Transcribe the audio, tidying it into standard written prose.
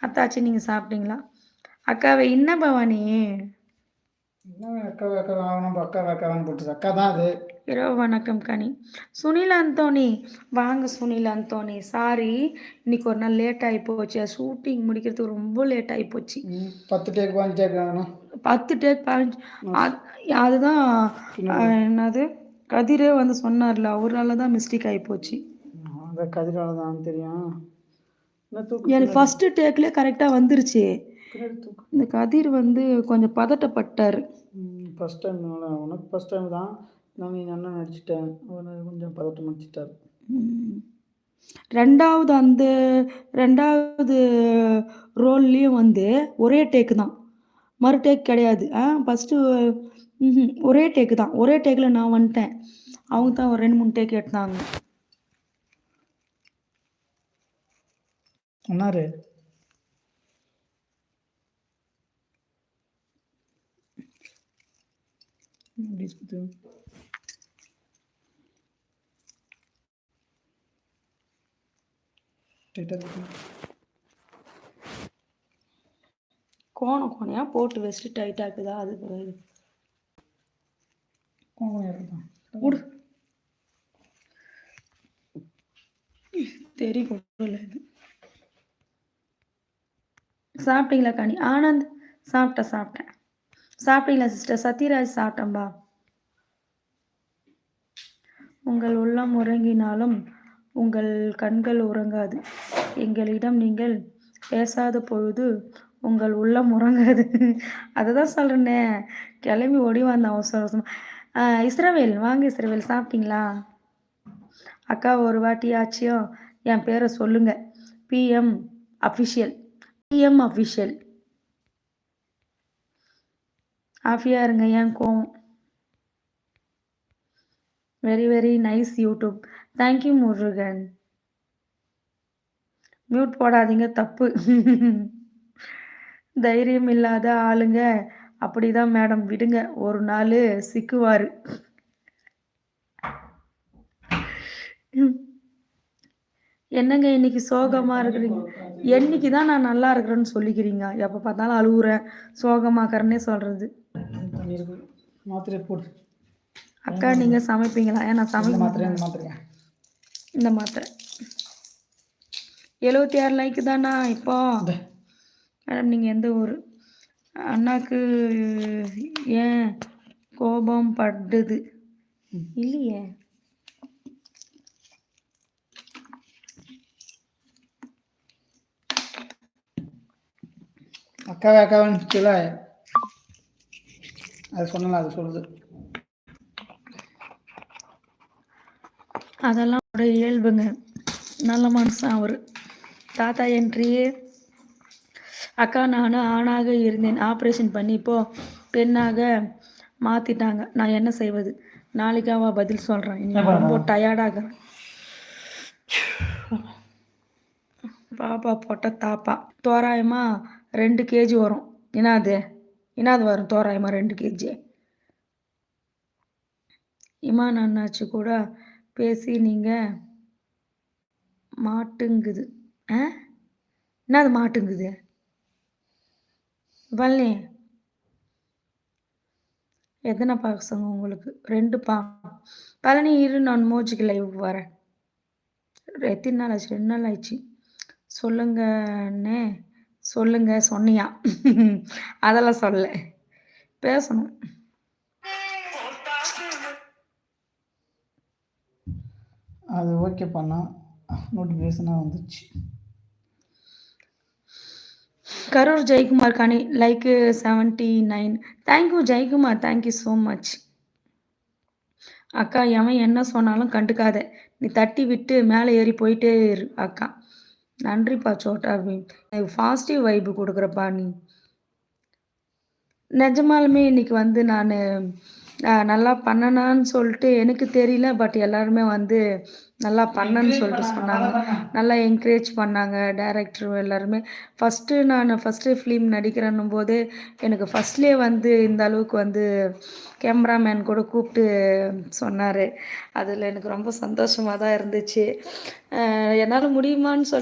அத்தாச்சி நீங்கள் சாப்பிட்டீங்களா? அக்காவை என்ன பவானி? என்ன அக்கா அக்கா வாங்கணும் அக்கா அக்காவான்னு போட்டுது. அக்கா தான் அது. இரவு வணக்கம் கனி. சுனில் அந்தோணி வாங்க சுனில் அந்தோணி. சாரி இன்னைக்கு ஒரு நாள் லேட் ஆகி போச்சு. ஷூட்டிங் முடிக்கிறதுக்கு ரொம்ப லேட் ஆகி போச்சு. 10 டேக் 5 டேக் வேணும். 10 டேக் 15 அதுதான் என்னது கதிரே வந்து சொன்னார்ல, அவரால் தான் மிஸ்டேக் ஆகி போச்சு. அந்த கதிரால தான் தெரியும். எனக்கு ஃபஸ்ட்டு டேக்லேயே கரெக்டாக வந்துருச்சு. இந்த கதிர் வந்து கொஞ்சம் பதட்டப்பட்டார். ஃபஸ்ட் டைம் உனக்கு ஃபஸ்ட் டைம் தான். நான் எங்கள் அண்ணன் நடிச்சிட்டேன். அவனை கொஞ்சம் பதட்டம் அடிச்சிட்டார். ரெண்டாவது ரோல்லையும் வந்து ஒரே டேக்கு தான், மறு டேக் கிடையாது. ஃபஸ்ட்டு ஒரே டேக்கு தான். ஒரே டேக்கில் நான் வந்துட்டேன். அவங்க தான் ஒரு 2-3 டேக் எடுத்தாங்க. சொன்னார். கோணையாக போட்டு வச்சுட்டு டைட்டாக இருக்குதா? அது விடு தெரியும். சாப்பிட்டீங்களா கனி? ஆனந்த் சாப்பிட்டேன். சாப்பிட்டீங்களா சிஸ்டர்? சத்யராஜ் சாப்பிட்டேன்பா. உங்கள் உள்ளம் உறங்கினாலும் உங்கள் கண்கள் உறங்காது. எங்களிடம் நீங்கள் பேசாத பொழுது உங்கள் உள்ளம் உறங்காது. அதை தான் சொல்கிறேன்னே. கிளம்பி ஓடி வந்தேன் அவசரம். இஸ்ரவேல் வாங்க. இஸ்ரவேல் சாப்பிட்டீங்களா? அக்கா ஒரு வாட்டி ஆச்சியும் என் பேரை சொல்லுங்கள். PM official. ஆஃபியாக இருங்க. ஏன் கோவம்? Very very nice YouTube. Thank you Murugan. Mute போடாதீங்க, தப்பு. தைரியம் இல்லாத ஆளுங்க அப்படிதான் மேடம். விடுங்க, ஒரு நாள் சிக்குவார். என்னங்க இன்னைக்கு சோகமாக இருக்கிறீங்க? என்னைக்கு தான் நான் நல்லா இருக்கிறேன்னு சொல்லிக்கிறீங்க? எப்போ பார்த்தாலும் அழுகுறேன், சோகமாக்கறேன்னே சொல்கிறது. மாத்திரை போடு. அக்கா நீங்கள் சமைப்பீங்களா? ஏன்னா சமைக்க மாத்திரை. இந்த மாத்திரை 76 லைக்கு தானா இப்போ? மேடம் நீங்கள் எந்த ஊர்? அண்ணாக்கு ஏன் கோபம் படுது? இல்லையே. அக்காவன் கீழே அது சொன்னல, அது சொல்லுது. அதெல்லாம் அவரோட இயல்புங்க. நல்ல மனுஷன் அவர். தாத்தா என்ட்ரி. அக்கா நான் ஆணாக இருந்தேன், ஆப்ரேஷன் பண்ணி இப்போது பெண்ணாக மாற்றிட்டாங்க. நான் என்ன செய்வது? நாளைக்காவா பதில் சொல்கிறேன். இன்னைக்கு ரொம்ப டயர்டாகிறேன். பாப்பா போட்ட தாப்பா தோராயமாக 2 கேஜி வரும். என்னது வரும் தோராயமாக 2 கேஜி. இமான் அண்ணாச்சு கூட பேசி நீங்கள் மாட்டுங்குது. என்னது மாட்டுங்குது? பழனி எத்தனை பசங்க உங்களுக்கு? 2 பழனி இரு, நான் மோஜிக்கு லைவ் வரேன். எத்தனை நாள் ஆச்சு? 2 நாள் ஆயிடுச்சு. சொல்லுங்கண்ணே. சொல்லுங்க. சொன்னியா? அதெல்லாம் சொல்ல, பேசணும். அது ஓகே பண்ணா நோட்டிஃபிகேஷனாக வந்துச்சு. கரூர் ஜெயக்குமார் கனி like 79. Thank you Jayakumar, thank you so much. அக்கா எவன் என்ன சொன்னாலும் கண்டுக்காத, நீ தட்டி விட்டு மேலே ஏறி போயிட்டே இரு அக்கா. நன்றிப்பா சோட்டா பீம். பாசிட்டிவ் வைப்பு கொடுக்குறப்பா நீ. நிஜமாலுமே இன்னைக்கு வந்து நான் நல்லா பண்ணனான்னு சொல்லிட்டு எனக்கு தெரியல. பட் எல்லாருமே வந்து நல்லா பண்ணேன்னு சொல்லிட்டு சொன்னாங்க. நல்லா என்கரேஜ் பண்ணாங்க டைரக்டர் எல்லாருமே. நான் ஃபஸ்ட்டு ஃபிலிம் நடிக்கிறேன்னும் போது எனக்கு ஃபஸ்ட்லேயே வந்து இந்த அளவுக்கு வந்து கேமராமேன் கூட கூப்பிட்டு சொன்னார். அதில் எனக்கு ரொம்ப சந்தோஷமாக தான் இருந்துச்சு. என்னால் முடியுமான்னு சொல்லி